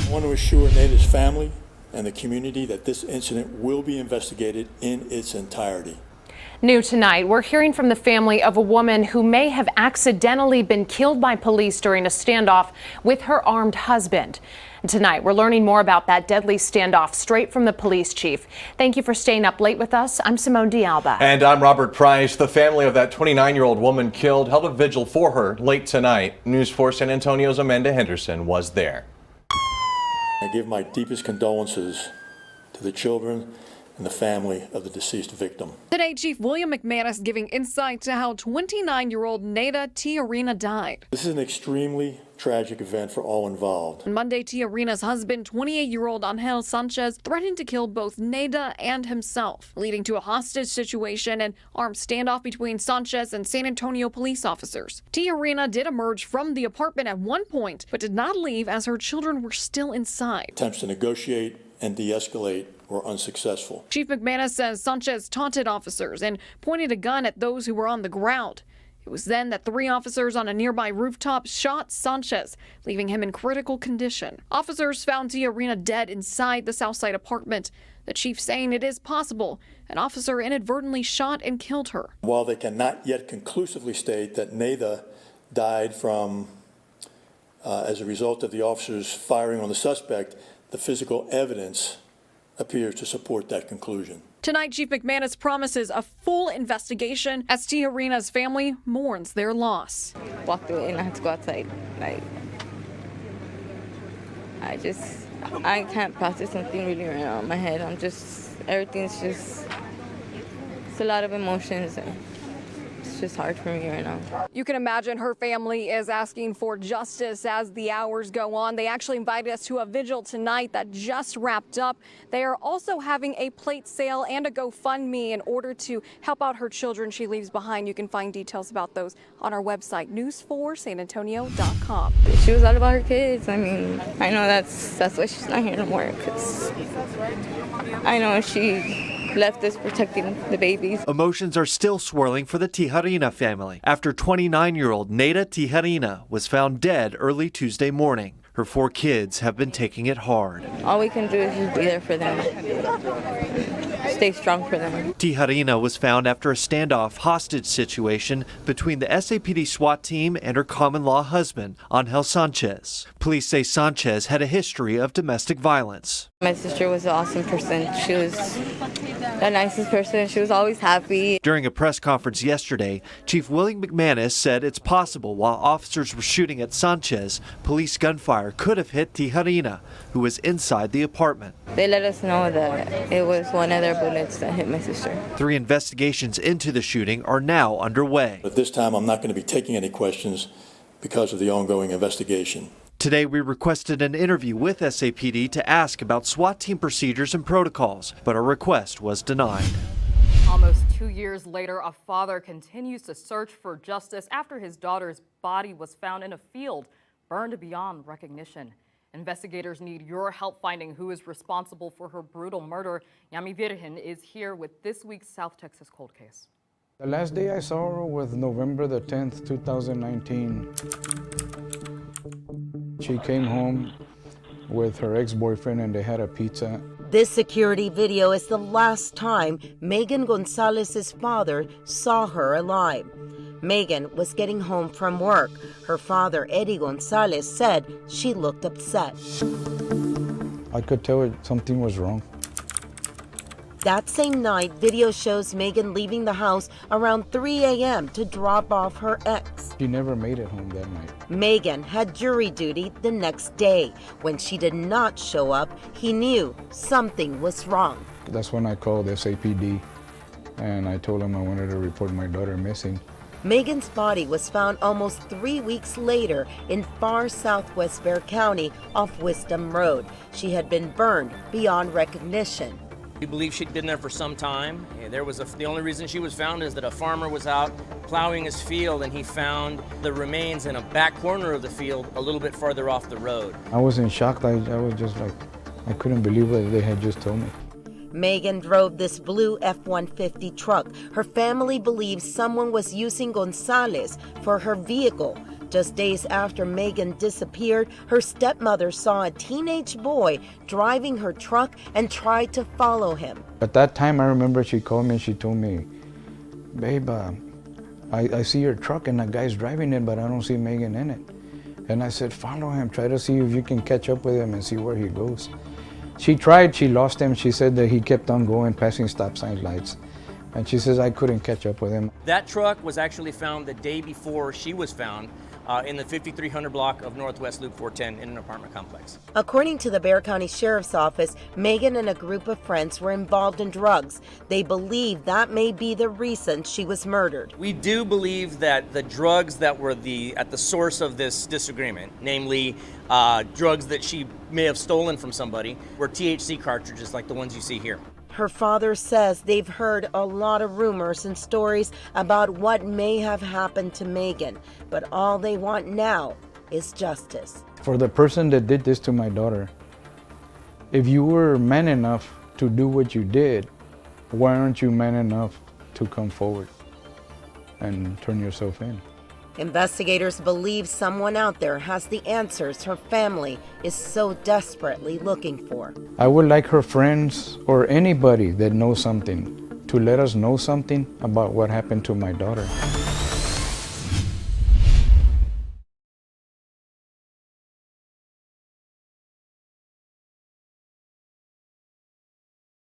I want to assure Neida's family and the community that this incident will be investigated in its entirety. New tonight, we're hearing from the family of a woman who may have accidentally been killed by police during a standoff with her armed husband. And tonight, we're learning more about that deadly standoff straight from the police chief. Thank you for staying up late with us. I'm Simone D'Alba. And I'm Robert Price. The family of that 29-year-old woman killed held a vigil for her late tonight. News 4 San Antonio's Amanda Henderson was there. I give my deepest condolences to the children and the family of the deceased victim. Today, Chief William McManus giving insight to how 29-year-old Neida Tijerina died. This is an extremely tragic event for all involved. On Monday, Tijerina's husband, 28-year-old Angel Sanchez, threatened to kill both Neida and himself, leading to a hostage situation and armed standoff between Sanchez and San Antonio police officers. Tijerina did emerge from the apartment at one point, but did not leave as her children were still inside. Attempts to negotiate and de-escalate were unsuccessful. Chief McManus says Sanchez taunted officers and pointed a gun at those who were on the ground. It was then that 3 officers on a nearby rooftop shot Sanchez, leaving him in critical condition. Officers found Tijerina dead inside the Southside apartment. The chief saying it is possible an officer inadvertently shot and killed her. While they cannot yet conclusively state that Neida died from as a result of the officers firing on the suspect, the physical evidence appears to support that conclusion. Tonight, Chief McManus promises a full investigation as Tijerina's family mourns their loss. Walked away and I had to go outside. I can't process something really right now in my head. Everything's just, it's a lot of emotions. It's just hard for me right now. You can imagine her family is asking for justice as the hours go on. They actually invited us to a vigil tonight that just wrapped up. They are also having a plate sale and a GoFundMe in order to help out her children she leaves behind. You can find details about those on our website, news4sanantonio.com. She was all about her kids. I mean, I know that's why she's not here no more, because I know she left us protecting the babies. Emotions are still swirling for the Tijerina family after 29-year-old Neida Tijerina was found dead early Tuesday morning. Her 4 kids have been taking it hard. All we can do is just be there for them. Stay strong for them. Tijerina was found after a standoff hostage situation between the SAPD SWAT team and her common-law husband, Angel Sanchez. Police say Sanchez had a history of domestic violence. My sister was an awesome person. She was the nicest person. She was always happy. During a press conference yesterday, Chief William McManus said it's possible while officers were shooting at Sanchez, police gunfire could have hit Tijerina, who was inside the apartment. They let us know that it was one of their bullets that hit my sister. 3 investigations into the shooting are now underway. At this time, I'm not going to be taking any questions because of the ongoing investigation. Today, we requested an interview with SAPD to ask about SWAT team procedures and protocols, but our request was denied. Almost 2 years later, a father continues to search for justice after his daughter's body was found in a field, burned beyond recognition. Investigators need your help finding who is responsible for her brutal murder. Yami Virgen is here with this week's South Texas cold case. The last day I saw her was November the 10th, 2019. She came home with her ex-boyfriend and they had a pizza. This security video is the last time Meagan Gonzales' father saw her alive. Meagan was getting home from work. Her father, Eddie Gonzales, said she looked upset. I could tell something was wrong. That same night, video shows Meagan leaving the house around 3 a.m. to drop off her ex. She never made it home that night. Meagan had jury duty the next day. When she did not show up, he knew something was wrong. That's when I called SAPD and I told them I wanted to report my daughter missing. Meagan's body was found almost 3 weeks later in far southwest Bexar County off Wisdom Road. She had been burned beyond recognition. We believe she'd been there for some time. The only reason she was found is that a farmer was out plowing his field and he found the remains in a back corner of the field a little bit farther off the road. I was in shock. I was just like, I couldn't believe what they had just told me. Meagan drove this blue F-150 truck. Her family believes someone was using Gonzales for her vehicle. Just days after Meagan disappeared, her stepmother saw a teenage boy driving her truck and tried to follow him. At that time, I remember she called me and she told me, "Babe, I see your truck and a guy's driving it, but I don't see Meagan in it." And I said, "Follow him, try to see if you can catch up with him and see where he goes." She tried, she lost him. She said that he kept on going, passing stop sign lights. And she says, I couldn't catch up with him. That truck was actually found the day before she was found in the 5300 block of Northwest Loop 410 in an apartment complex. According to the Bexar County Sheriff's Office, Meagan and a group of friends were involved in drugs. They believe that may be the reason she was murdered. We do believe that the drugs that were at the source of this disagreement, namely drugs that she may have stolen from somebody, were THC cartridges like the ones you see here. Her father says they've heard a lot of rumors and stories about what may have happened to Meagan, but all they want now is justice. For the person that did this to my daughter, if you were man enough to do what you did, why aren't you man enough to come forward and turn yourself in? Investigators believe someone out there has the answers her family is so desperately looking for. I would like her friends or anybody that knows something to let us know something about what happened to my daughter.